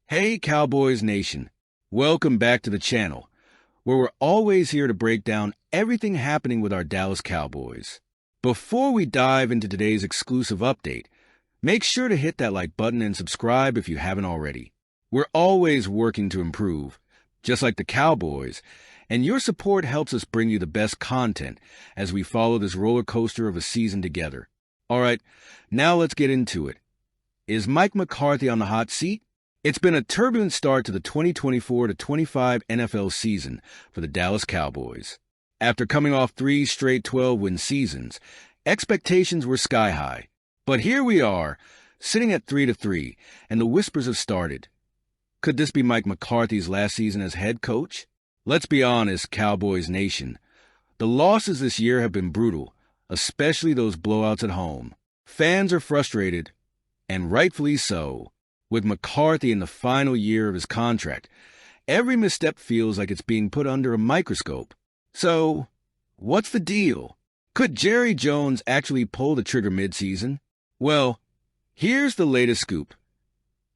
Hey, Cowboys Nation. Welcome back to the channel, where we're always here to break down everything happening with our Dallas Cowboys. Before we dive into today's exclusive update, make sure to hit that like button and subscribe if you haven't already. We're always working to improve, just like the Cowboys, and your support helps us bring you the best content as we follow this roller coaster of a season together. All right, now let's get into it. Is Mike McCarthy on the hot seat? It's been a turbulent start to the 2024-25 NFL season for the Dallas Cowboys. After coming off 3 straight 12-win seasons, expectations were sky high. But here we are, sitting at 3-3, and the whispers have started. Could this be Mike McCarthy's last season as head coach? Let's be honest, Cowboys Nation. The losses this year have been brutal, especially those blowouts at home. Fans are frustrated, and rightfully so. With McCarthy in the final year of his contract, every misstep feels like it's being put under a microscope. So, what's the deal? Could Jerry Jones actually pull the trigger midseason? Well, here's the latest scoop.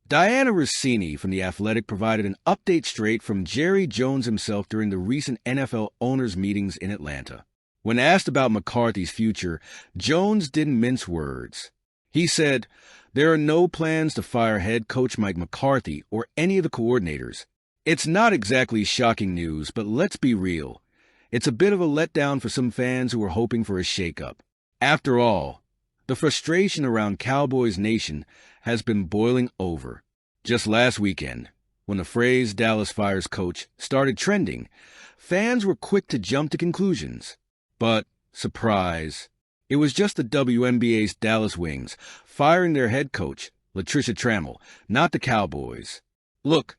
Diana Rossini from The Athletic provided an update straight from Jerry Jones himself during the recent NFL owners' meetings in Atlanta. When asked about McCarthy's future, Jones didn't mince words. He said, "There are no plans to fire head coach Mike McCarthy or any of the coordinators. It's not exactly shocking news, but let's be real. It's a bit of a letdown for some fans who were hoping for a shakeup. After all, the frustration around Cowboys Nation has been boiling over. Just last weekend, when the phrase Dallas fires coach started trending, fans were quick to jump to conclusions. But, surprise, it was just the WNBA's Dallas Wings firing their head coach, Latricia Trammell, not the Cowboys. Look,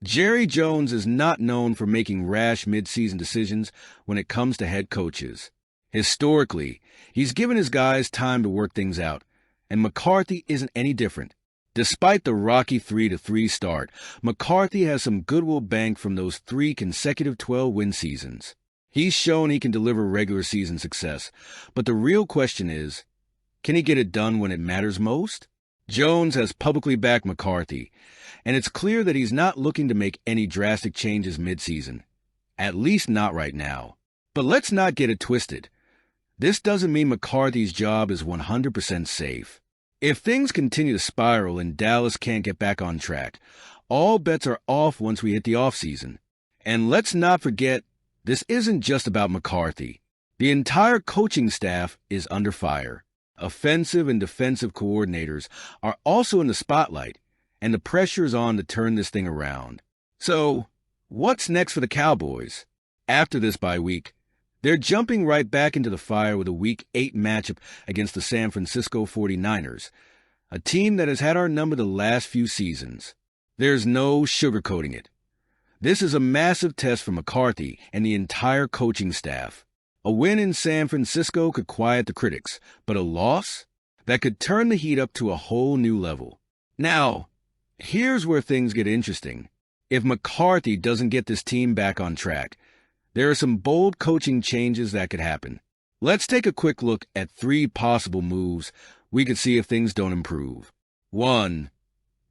Jerry Jones is not known for making rash midseason decisions when it comes to head coaches. Historically, he's given his guys time to work things out, and McCarthy isn't any different. Despite the rocky 3-3 start, McCarthy has some goodwill banked from those 3 consecutive 12-win seasons. He's shown he can deliver regular season success, but the real question is, can he get it done when it matters most? Jones has publicly backed McCarthy, and it's clear that he's not looking to make any drastic changes midseason. At least not right now. But let's not get it twisted. This doesn't mean McCarthy's job is 100% safe. If things continue to spiral and Dallas can't get back on track, all bets are off once we hit the offseason. And let's not forget, this isn't just about McCarthy. The entire coaching staff is under fire. Offensive and defensive coordinators are also in the spotlight, and the pressure is on to turn this thing around. So, what's next for the Cowboys? After this bye week, they're jumping right back into the fire with a Week 8 matchup against the San Francisco 49ers, a team that has had our number the last few seasons. There's no sugarcoating it. This is a massive test for McCarthy and the entire coaching staff. A win in San Francisco could quiet the critics, but a loss? That could turn the heat up to a whole new level. Now, here's where things get interesting. If McCarthy doesn't get this team back on track, there are some bold coaching changes that could happen. Let's take a quick look at 3 possible moves we could see if things don't improve. 1.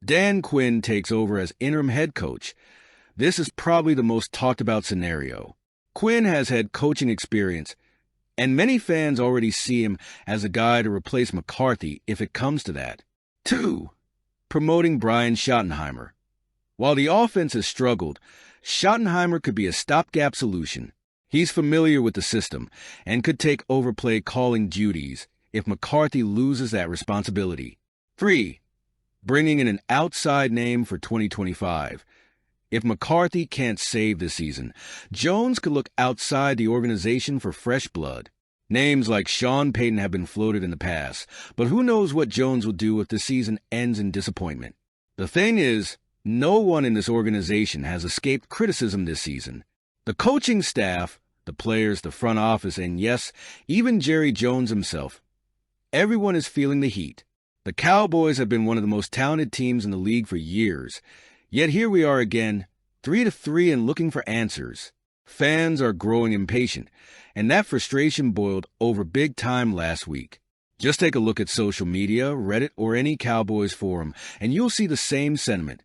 Dan Quinn takes over as interim head coach. This is probably the most talked about scenario. Quinn has had coaching experience, and many fans already see him as a guy to replace McCarthy if it comes to that. 2. Promoting Brian Schottenheimer. While the offense has struggled, Schottenheimer could be a stopgap solution. He's familiar with the system and could take over play calling duties if McCarthy loses that responsibility. 3. Bringing in an outside name for 2025. If McCarthy can't save this season, Jones could look outside the organization for fresh blood. Names like Sean Payton have been floated in the past, but who knows what Jones will do if the season ends in disappointment. The thing is, no one in this organization has escaped criticism this season. The coaching staff, the players, the front office, and yes, even Jerry Jones himself. Everyone is feeling the heat. The Cowboys have been one of the most talented teams in the league for years. Yet here we are again, 3-3 and looking for answers. Fans are growing impatient, and that frustration boiled over big time last week. Just take a look at social media, Reddit, or any Cowboys forum, and you'll see the same sentiment.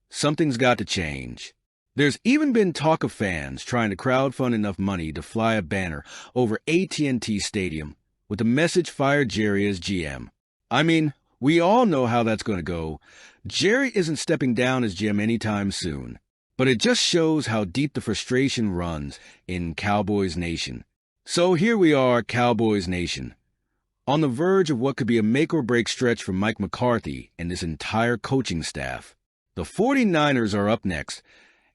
Something's got to change. There's even been talk of fans trying to crowdfund enough money to fly a banner over AT&T Stadium with the message "Fire Jerry as GM." I mean, we all know how that's going to go. Jerry isn't stepping down as GM anytime soon. But it just shows how deep the frustration runs in Cowboys Nation. So here we are, Cowboys Nation, on the verge of what could be a make-or-break stretch for Mike McCarthy and this entire coaching staff. The 49ers are up next,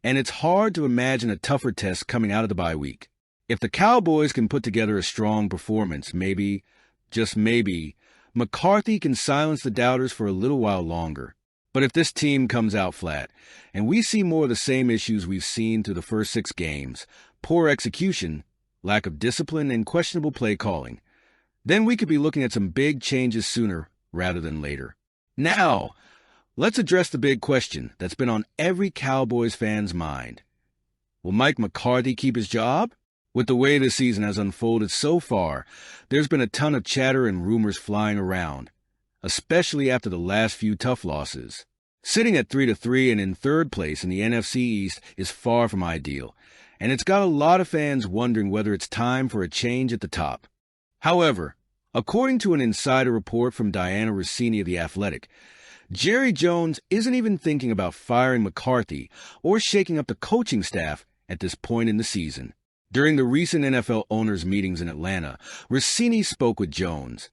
and it's hard to imagine a tougher test coming out of the bye week. If the Cowboys can put together a strong performance, maybe, just maybe, McCarthy can silence the doubters for a little while longer. But if this team comes out flat, and we see more of the same issues we've seen through the first 6 games, poor execution, lack of discipline, and questionable play calling, then we could be looking at some big changes sooner rather than later. Now, let's address the big question that's been on every Cowboys fan's mind. Will Mike McCarthy keep his job? With the way this season has unfolded so far, there's been a ton of chatter and rumors flying around, especially after the last few tough losses. Sitting at 3-3 and in third place in the NFC East is far from ideal, and it's got a lot of fans wondering whether it's time for a change at the top. However, according to an insider report from Diana Rossini of The Athletic, Jerry Jones isn't even thinking about firing McCarthy or shaking up the coaching staff at this point in the season. During the recent NFL owners' meetings in Atlanta, Rossini spoke with Jones,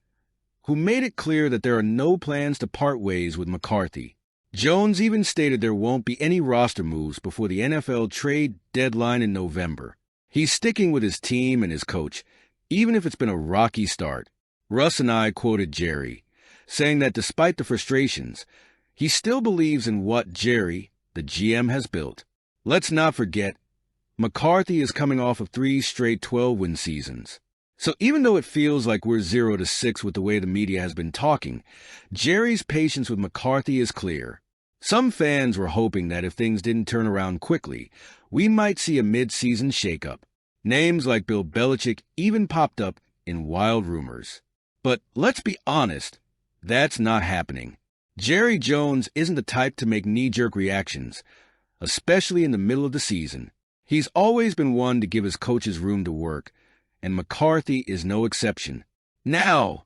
who made it clear that there are no plans to part ways with McCarthy. Jones even stated there won't be any roster moves before the NFL trade deadline in November. He's sticking with his team and his coach, even if it's been a rocky start. Russ and I quoted Jerry, saying that despite the frustrations, he still believes in what Jerry, the GM, has built. Let's not forget, McCarthy is coming off of 3 straight 12-win seasons. So even though it feels like we're 0-6 with the way the media has been talking, Jerry's patience with McCarthy is clear. Some fans were hoping that if things didn't turn around quickly, we might see a mid-season shakeup. Names like Bill Belichick even popped up in wild rumors. But let's be honest, that's not happening. Jerry Jones isn't the type to make knee-jerk reactions, especially in the middle of the season. He's always been one to give his coaches room to work, and McCarthy is no exception. Now,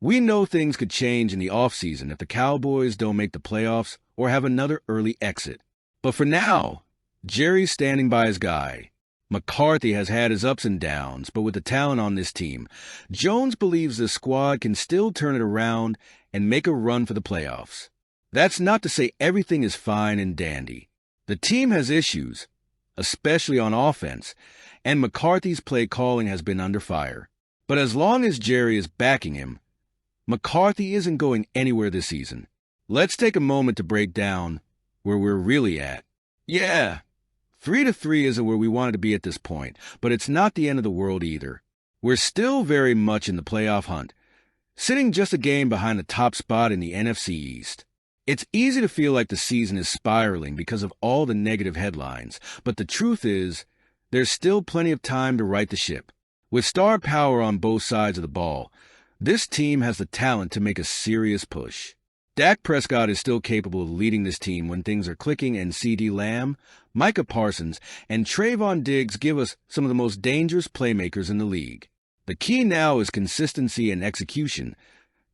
we know things could change in the offseason if the Cowboys don't make the playoffs or have another early exit. But for now, Jerry's standing by his guy. McCarthy has had his ups and downs, but with the talent on this team, Jones believes the squad can still turn it around and make a run for the playoffs. That's not to say everything is fine and dandy. The team has issues, especially on offense, and McCarthy's play calling has been under fire. But as long as Jerry is backing him, McCarthy isn't going anywhere this season. Let's take a moment to break down where we're really at. Yeah, 3-3 isn't where we wanted to be at this point, but it's not the end of the world either. We're still very much in the playoff hunt, sitting just a game behind the top spot in the NFC East. It's easy to feel like the season is spiraling because of all the negative headlines, but the truth is, there's still plenty of time to right the ship. With star power on both sides of the ball, this team has the talent to make a serious push. Dak Prescott is still capable of leading this team when things are clicking, and CeeDee Lamb, Micah Parsons, and Trayvon Diggs give us some of the most dangerous playmakers in the league. The key now is consistency and execution,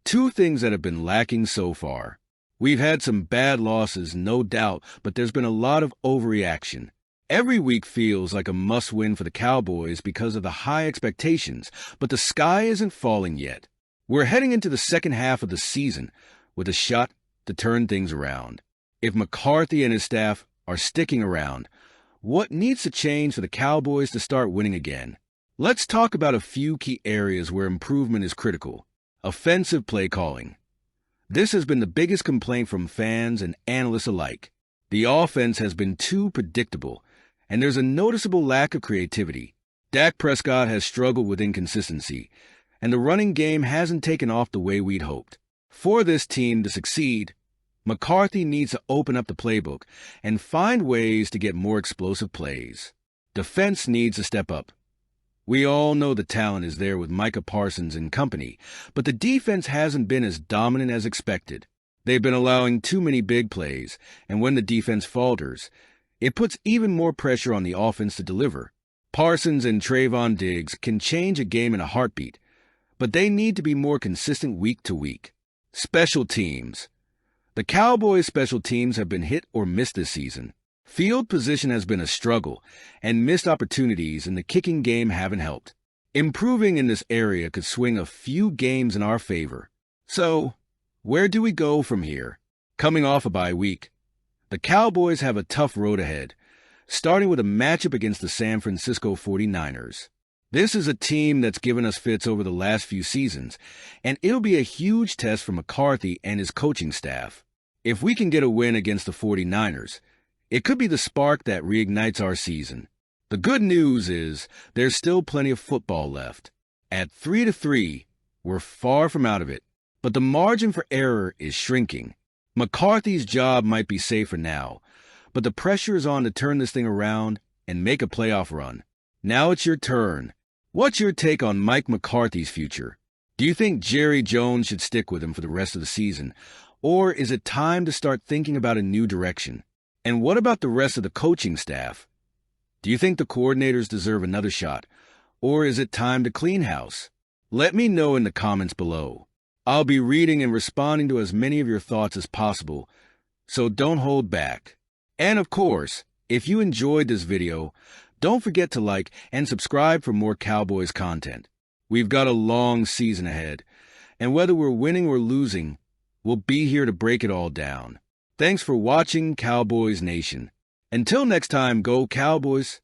2 things that have been lacking so far. We've had some bad losses, no doubt, but there's been a lot of overreaction. Every week feels like a must-win for the Cowboys because of the high expectations, but the sky isn't falling yet. We're heading into the second half of the season with a shot to turn things around. If McCarthy and his staff are sticking around, what needs to change for the Cowboys to start winning again? Let's talk about a few key areas where improvement is critical. Offensive play calling. This has been the biggest complaint from fans and analysts alike. The offense has been too predictable, and there's a noticeable lack of creativity. Dak Prescott has struggled with inconsistency, and the running game hasn't taken off the way we'd hoped. For this team to succeed, McCarthy needs to open up the playbook and find ways to get more explosive plays. Defense needs to step up. We all know the talent is there with Micah Parsons and company, but the defense hasn't been as dominant as expected. They've been allowing too many big plays, and when the defense falters, it puts even more pressure on the offense to deliver. Parsons and Trayvon Diggs can change a game in a heartbeat, but they need to be more consistent week to week. Special teams. The Cowboys' special teams have been hit or miss this season. Field position has been a struggle, and missed opportunities in the kicking game haven't helped. Improving in this area could swing a few games in our favor. So, where do we go from here? Coming off a bye week, the Cowboys have a tough road ahead, starting with a matchup against the San Francisco 49ers. This is a team that's given us fits over the last few seasons, and it'll be a huge test for McCarthy and his coaching staff. If we can get a win against the 49ers, it could be the spark that reignites our season. The good news is there's still plenty of football left. At 3-3, we're far from out of it, but the margin for error is shrinking. McCarthy's job might be safe for now, but the pressure is on to turn this thing around and make a playoff run. Now it's your turn. What's your take on Mike McCarthy's future? Do you think Jerry Jones should stick with him for the rest of the season, or is it time to start thinking about a new direction? And what about the rest of the coaching staff? Do you think the coordinators deserve another shot, or is it time to clean house? Let me know in the comments below. I'll be reading and responding to as many of your thoughts as possible, so don't hold back. And of course, if you enjoyed this video, don't forget to like and subscribe for more Cowboys content. We've got a long season ahead, and whether we're winning or losing, we'll be here to break it all down. Thanks for watching Cowboys Nation. Until next time, go Cowboys!